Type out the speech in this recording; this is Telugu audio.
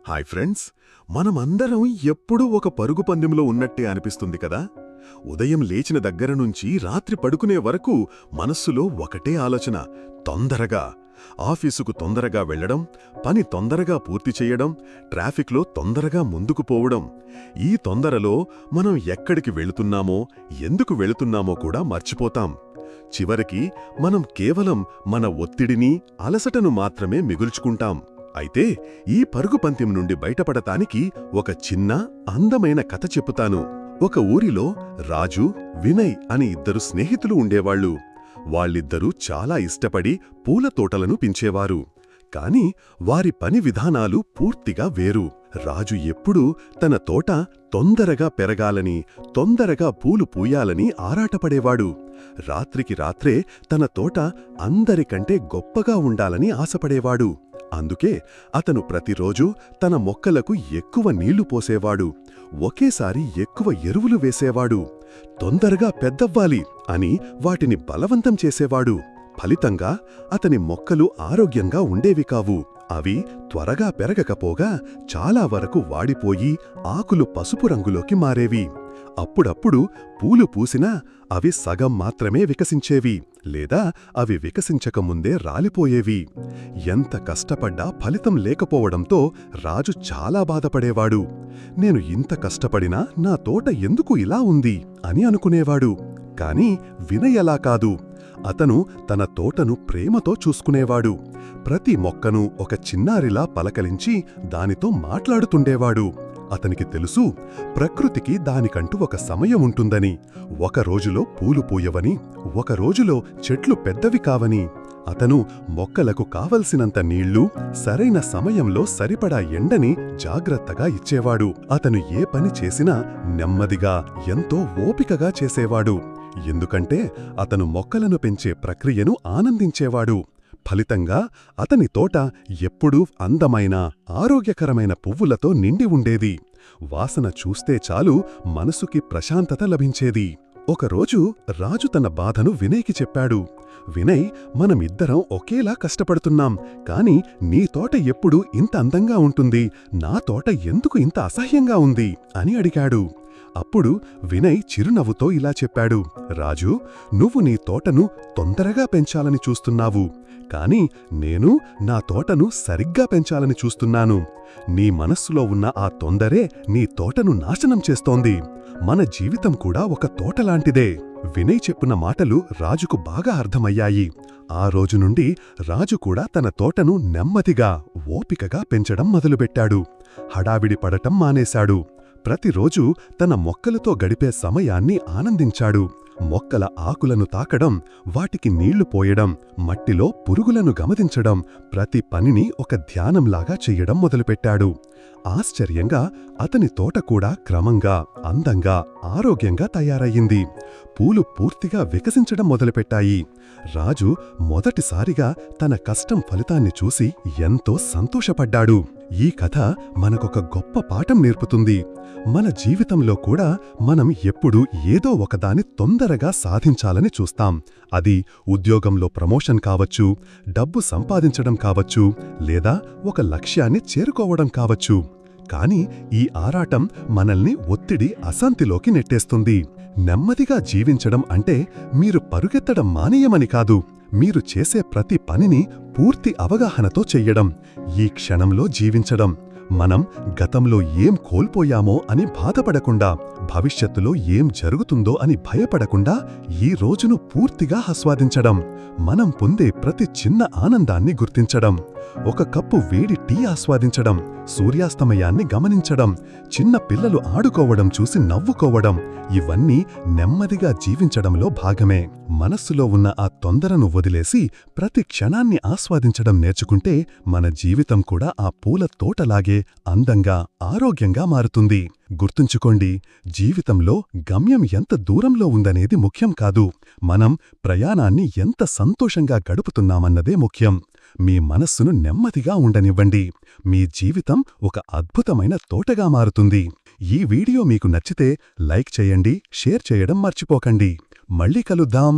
హాయ్ ఫ్రెండ్స్, మనమందరం ఎప్పుడూ ఒక పరుగు పందెంలో ఉన్నట్టే అనిపిస్తుంది కదా. ఉదయం లేచిన దగ్గర నుంచి రాత్రి పడుకునే వరకు మనస్సులో ఒకటే ఆలోచన: తొందరగా ఆఫీసుకు తొందరగా వెళ్లడం, పని తొందరగా పూర్తి చేయడం, ట్రాఫిక్లో తొందరగా ముందుకు పోవడం. ఈ తొందరలో మనం ఎక్కడికి వెళుతున్నామో, ఎందుకు వెళుతున్నామో కూడా మర్చిపోతాం. చివరికి మనం కేవలం మన ఒత్తిడిని, అలసటను మాత్రమే మిగుల్చుకుంటాం. అయితే ఈ పరుగు పందెం నుండి బయటపడటానికి ఒక చిన్న, అందమైన కథ చెప్పుతాను. ఒక ఊరిలో రాజు, వినయ్ అని ఇద్దరు స్నేహితులు ఉండేవాళ్లు. వాళ్ళిద్దరూ చాలా ఇష్టపడి పూల తోటలను పెంచేవారు. కాని వారి పని విధానాలు పూర్తిగా వేరు. రాజు ఎప్పుడూ తన తోట తొందరగా పెరగాలని, తొందరగా పూలు పూయాలని ఆరాటపడేవాడు. రాత్రికి రాత్రే తన తోట అందరికంటే గొప్పగా ఉండాలని ఆశపడేవాడు. అందుకే అతను ప్రతిరోజూ తన మొక్కలకు ఎక్కువ నీళ్లు పోసేవాడు, ఒకేసారి ఎక్కువ ఎరువులు వేసేవాడు. తొందరగా పెద్దవ్వాలి అని వాటిని బలవంతం చేసేవాడు. ఫలితంగా అతని మొక్కలు ఆరోగ్యంగా ఉండేవి కావు. అవి త్వరగా పెరగకపోగా చాలా వరకు వాడిపోయి ఆకులు పసుపు రంగులోకి మారేవి. అప్పుడప్పుడు పూలు పూసినా అవి సగం మాత్రమే వికసించేవి, లేదా అవి వికసించకముందే రాలిపోయేవి. ఎంత కష్టపడ్డా ఫలితం లేకపోవడంతో రాజు చాలా బాధపడేవాడు. నేను ఇంత కష్టపడినా నా తోట ఎందుకు ఇలా ఉంది అని అనుకునేవాడు. కాని వినయ్ అలా కాదు. అతను తన తోటను ప్రేమతో చూసుకునేవాడు. ప్రతి మొక్కను ఒక చిన్నారిలా పలకలించి దానితో మాట్లాడుతుండేవాడు. అతనికి తెలుసు, ప్రకృతికి దానికంటూ ఒక సమయం ఉంటుందని. ఒక రోజులో పూలు పూయవని, ఒక రోజులో చెట్లు పెద్దవి కావని. అతను మొక్కలకు కావలసినంత నీళ్లు, సరైన సమయంలో సరిపడా ఎండని జాగ్రత్తగా ఇచ్చేవాడు. అతను ఏ పని చేసినా నెమ్మదిగా, ఎంతో ఓపికగా చేసేవాడు. ఎందుకంటే అతను మొక్కలను పెంచే ప్రక్రియను ఆనందించేవాడు. ఫలితంగా అతని తోట ఎప్పుడూ అందమైన, ఆరోగ్యకరమైన పువ్వులతో నిండి ఉండేది. వాసన చూస్తే చాలు మనసుకి ప్రశాంతత లభించేది. ఒకరోజు రాజు తన బాధను వినయ్కి చెప్పాడు. వినయ్, మనమిద్దరం ఒకేలా కష్టపడుతున్నాం, కాని నీ తోట ఎప్పుడూ ఇంత అందంగా ఉంటుంది, నా తోట ఎందుకు ఇంత అసహ్యంగా ఉంది అని అడిగాడు. అప్పుడు వినయ్ చిరునవ్వుతో ఇలా చెప్పాడు: రాజు, నువ్వు నీ తోటను తొందరగా పెంచాలని చూస్తున్నావు, కాని నేను నా తోటను సరిగ్గా పెంచాలని చూస్తున్నాను. నీ మనస్సులో ఉన్న ఆ తొందరే నీ తోటను నాశనం చేస్తోంది. మన జీవితం కూడా ఒక తోటలాంటిదే. వినయ్ చెప్పిన మాటలు రాజుకు బాగా అర్థమయ్యాయి. ఆ రోజు నుండి రాజు కూడా తన తోటను నెమ్మదిగా, ఓపికగా పెంచడం మొదలుపెట్టాడు. హడావిడి పడటం మానేశాడు. ప్రతిరోజూ తన మొక్కలతో గడిపే సమయాన్ని ఆనందించాడు. మొక్కల ఆకులను తాకడం, వాటికి నీళ్లు పోయడం, మట్టిలో పురుగులను గమనించడం, ప్రతి పనిని ఒక ధ్యానంలాగా చెయ్యడం మొదలుపెట్టాడు. ఆశ్చర్యంగా అతని తోట కూడా క్రమంగా, అందంగా, ఆరోగ్యంగా తయారయ్యింది. పూలు పూర్తిగా వికసించడం మొదలుపెట్టాయి. రాజు మొదటిసారిగా తన కష్టం ఫలితాన్ని చూసి ఎంతో సంతోషపడ్డాడు. ఈ కథ మనకొక గొప్ప పాఠం నేర్పుతుంది. మన జీవితంలో కూడా మనం ఎప్పుడూ ఏదో ఒకదాని తొందరగా సాధించాలని చూస్తాం. అది ఉద్యోగంలో ప్రమోషన్ కావచ్చు, డబ్బు సంపాదించడం కావచ్చు, లేదా ఒక లక్ష్యాన్ని చేరుకోవడం కావచ్చు. కాని ఈ ఆరాటం మనల్ని ఒత్తిడి, అశాంతిలోకి నెట్టేస్తుంది. నెమ్మదిగా జీవించడం అంటే మీరు పరుగెత్తడం మానేయమని కాదు, మీరు చేసే ప్రతి పనిని పూర్తి అవగాహనతో చెయ్యడం, ఈ క్షణంలో జీవించడం. మనం గతంలో ఏం కోల్పోయామో అని బాధపడకుండా, భవిష్యత్తులో ఏం జరుగుతుందో అని భయపడకుండా ఈ రోజును పూర్తిగా ఆస్వాదించడం. మనం పొందే ప్రతి చిన్న ఆనందాన్ని గుర్తించడం, ఒక కప్పు వేడి టీ ఆస్వాదించడం, సూర్యాస్తమయాన్ని గమనించడం, చిన్న పిల్లలు ఆడుకోవడం చూసి నవ్వుకోవడం, ఇవన్నీ నెమ్మదిగా జీవించడంలో భాగమే. మనస్సులో ఉన్న ఆ తొందరను వదిలేసి ప్రతి క్షణాన్ని ఆస్వాదించడం నేర్చుకుంటే మన జీవితం కూడా ఆ పూల తోటలాగే అందంగా, ఆరోగ్యంగా మారుతుంది. గుర్తుంచుకోండి, జీవితంలో గమ్యం ఎంత దూరంలో ఉందనేది ముఖ్యం కాదు, మనం ప్రయాణాన్ని ఎంత సంతోషంగా గడుపుతున్నామన్నదే ముఖ్యం. మీ మనస్సును నెమ్మదిగా ఉండనివ్వండి. మీ జీవితం ఒక అద్భుతమైన తోటగా మారుతుంది. ఈ వీడియో మీకు నచ్చితే లైక్ చేయండి, షేర్ చేయడం మర్చిపోకండి. మళ్ళీ కలుద్దాం.